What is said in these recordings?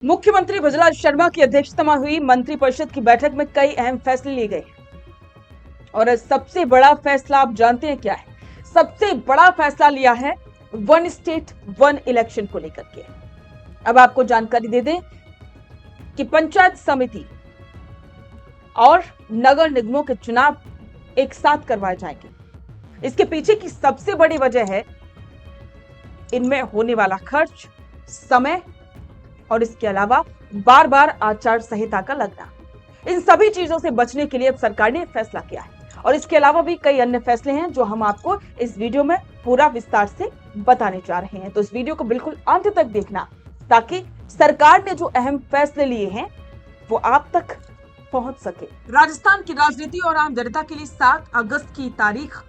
मुख्यमंत्री भजलाल शर्मा की अध्यक्षता में हुई मंत्रिपरिषद की बैठक में कई अहम फैसले लिए गए और सबसे बड़ा फैसला आप जानते हैं क्या है? सबसे बड़ा फैसला लिया है वन स्टेट वन इलेक्शन को लेकर के। अब आपको जानकारी दे दें कि पंचायत समिति और नगर निगमों के चुनाव एक साथ करवाए जाएंगे। इसके पीछे की सबसे बड़ी वजह है इनमें होने वाला खर्च, समय और इसके अलावा बार बार आचार संहिता का लगना। इन सभी चीजों से बचने के लिए अब सरकार ने फैसला किया है और इसके अलावा भी कई अन्य फैसले हैं जो हम आपको इस वीडियो में पूरा विस्तार से बताने जा रहे हैं। तो इस वीडियो को बिल्कुल अंत तक देखना ताकि सरकार ने जो अहम फैसले लिए हैं वो आप तक पहुंच सके। राजस्थान की राजनीति और आम जनता के लिए 7 अगस्त की तारीख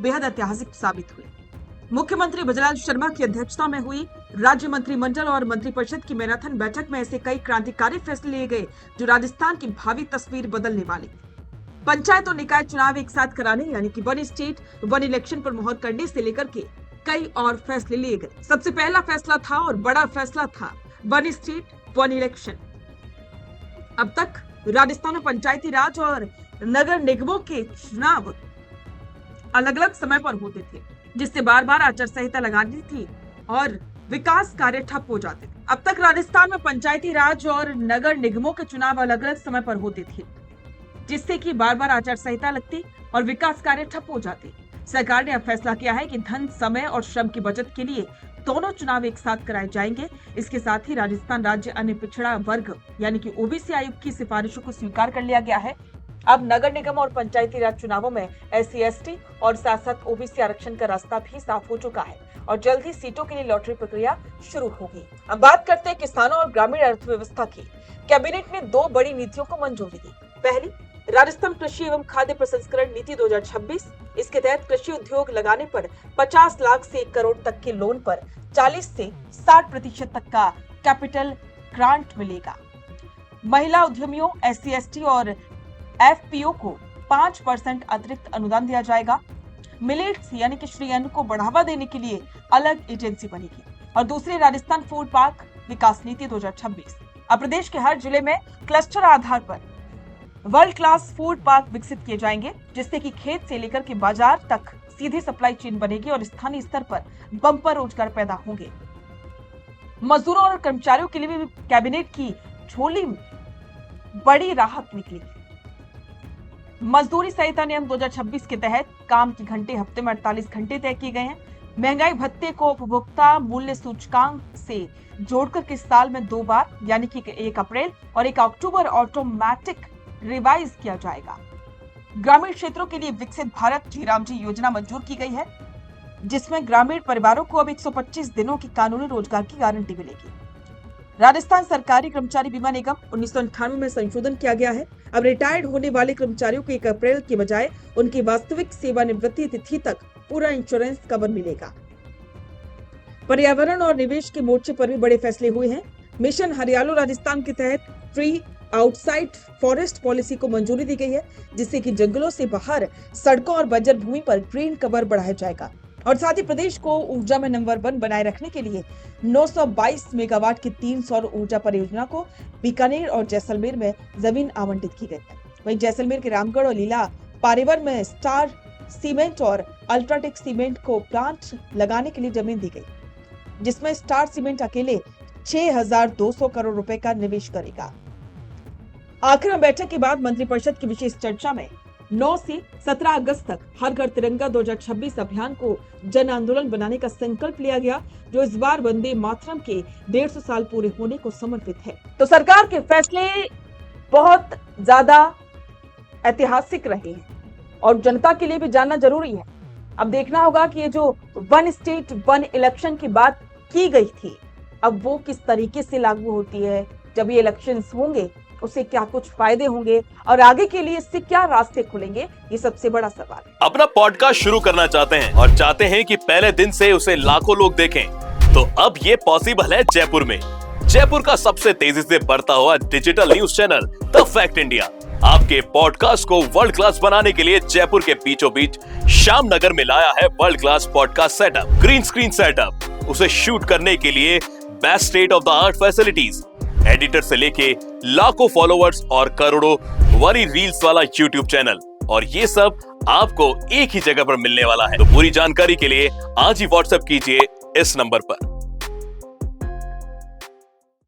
बेहद ऐतिहासिक साबित हुई। मुख्यमंत्री भजलाल शर्मा की अध्यक्षता में हुई राज्य मंत्रिमंडल और मंत्रिपरिषद की मैराथन बैठक में ऐसे कई क्रांतिकारी फैसले लिए गए जो राजस्थान की भावी तस्वीर बदलने वाले। पंचायत और निकाय चुनाव एक साथ कराने यानी कि वन स्टेट वन इलेक्शन पर मुहर करने से लेकर के कई और फैसले लिए गए। सबसे पहला फैसला था और बड़ा फैसला था वन स्टेट वन इलेक्शन। अब तक राजस्थान में पंचायती राज और नगर निगमों के चुनाव अलग अलग समय पर होते थे, जिससे बार बार आचार संहिता लगानी थी और विकास कार्य ठप हो जाते थे। अब तक राजस्थान में पंचायती राज और नगर निगमों के चुनाव अलग अलग समय पर होते थे, जिससे कि बार बार आचार संहिता लगती और विकास कार्य ठप हो जाते। सरकार ने अब फैसला किया है कि धन, समय और श्रम की बचत के लिए दोनों चुनाव एक साथ कराए जाएंगे। इसके साथ ही राजस्थान राज्य अन्य पिछड़ा वर्ग यानी कि ओबीसी आयोग की सिफारिशों को स्वीकार कर लिया गया है। अब नगर निगम और पंचायती राज चुनावों में SC/ST और साथ साथ ओबीसी आरक्षण का रास्ता भी साफ हो चुका है और जल्द ही सीटों के लिए लॉटरी प्रक्रिया शुरू होगी। अब बात करते हैं किसानों और ग्रामीण अर्थव्यवस्था की। कैबिनेट ने 2 बड़ी नीतियों को मंजूरी दी। पहली, राजस्थान कृषि एवं खाद्य प्रसंस्करण नीति 2026। इसके तहत कृषि उद्योग लगाने पर 50 लाख से 1 करोड़ तक के लोन पर 40 से 60% तक का कैपिटल ग्रांट मिलेगा। महिला उद्यमियों SC/ST और FPO को 5% अतिरिक्त अनुदान दिया जाएगा। मिलेट्स यानी कि श्री अन्न को बढ़ावा देने के लिए अलग एजेंसी बनेगी। और दूसरी, राजस्थान फूड पार्क विकास नीति 2026। अब प्रदेश के हर जिले में क्लस्टर आधार पर वर्ल्ड क्लास फूड पार्क विकसित किए जाएंगे, जिससे कि खेत से लेकर के बाजार तक सीधी सप्लाई चेन बनेगी और स्थानीय स्तर पर बम्पर रोजगार पैदा होंगे। मजदूरों और कर्मचारियों के लिए भी कैबिनेट की झोली में बड़ी राहत निकली। मजदूरी संहिता नियम 2026 के तहत काम की घंटे हफ्ते में 48 घंटे तय किए गए हैं। महंगाई भत्ते को उपभोक्ता मूल्य सूचकांक से जोड़कर के साल में 2 बार यानी कि 1 अप्रैल और 1 अक्टूबर ऑटोमेटिक रिवाइज किया जाएगा। ग्रामीण क्षेत्रों के लिए विकसित भारत श्रीराम जी योजना मंजूर की गई है, जिसमें ग्रामीण परिवारों को अब 125 दिनों की कानूनी रोजगार की गारंटी मिलेगी। राजस्थान सरकारी कर्मचारी बीमा निगम 1998 में संशोधन किया गया है। अब रिटायर्ड होने वाले कर्मचारियों को 1 अप्रैल के बजाय उनकी वास्तविक सेवानिवृत्ति तिथि तक पूरा इंश्योरेंस कवर मिलेगा। पर्यावरण और निवेश के मोर्चे पर भी बड़े फैसले हुए हैं। मिशन हरियालो राजस्थान के तहत फ्री आउटसाइड फॉरेस्ट पॉलिसी को मंजूरी दी गई है, जिससे कि जंगलों से बाहर सड़कों और बंजर भूमि पर ग्रीन कवर बढ़ाया जाएगा। और साथ ही प्रदेश को ऊर्जा में नंबर 1 बनाए रखने के लिए 922 मेगावाट की 3 सौर ऊर्जा परियोजना को बीकानेर और जैसलमेर में जमीन आवंटित की गई है। वहीं जैसलमेर के रामगढ़ और लीला पारेवर में स्टार सीमेंट और अल्ट्राटेक सीमेंट को प्लांट लगाने के लिए जमीन दी गई, जिसमें स्टार सीमेंट अकेले 6200 करोड़ रुपए का निवेश करेगा। आखिर में बैठक के बाद मंत्रिपरिषद की विशेष चर्चा में 9 से 17 अगस्त तक हर घर तिरंगा 2026 अभियान को जन आंदोलन बनाने का संकल्प लिया गया, जो इस बार वंदे मातरम के 150 साल पूरे होने को समर्पित है। तो सरकार के फैसले बहुत ज्यादा ऐतिहासिक रहे हैं और जनता के लिए भी जानना जरूरी है। अब देखना होगा कि ये जो वन स्टेट वन इलेक्शन की बात की गई थी, अब वो किस तरीके से लागू होती है। जब ये इलेक्शंस होंगे उससे क्या कुछ फायदे होंगे और आगे के लिए इससे क्या रास्ते खुलेंगे, ये सबसे बड़ा सवाल है। अपना पॉडकास्ट शुरू करना चाहते हैं और चाहते हैं कि पहले दिन से उसे लाखों लोग देखें, तो अब ये पॉसिबल है जयपुर में। जयपुर का सबसे तेजी से बढ़ता हुआ digital news channel the fact India आपके पॉडकास्ट को वर्ल्ड क्लास बनाने के लिए जयपुर के बीचों बीच श्याम नगर में लाया है world class podcast setup, green screen setup. उसे शूट करने के लिए best state of the art facilities, editor से लेके लाखों फॉलोअर्स और करोड़ों वाली रील्स वाला यूट्यूब चैनल, और ये सब आपको एक ही जगह पर मिलने वाला है। तो पूरी जानकारी के लिए आज ही व्हाट्सएप कीजिए इस नंबर पर।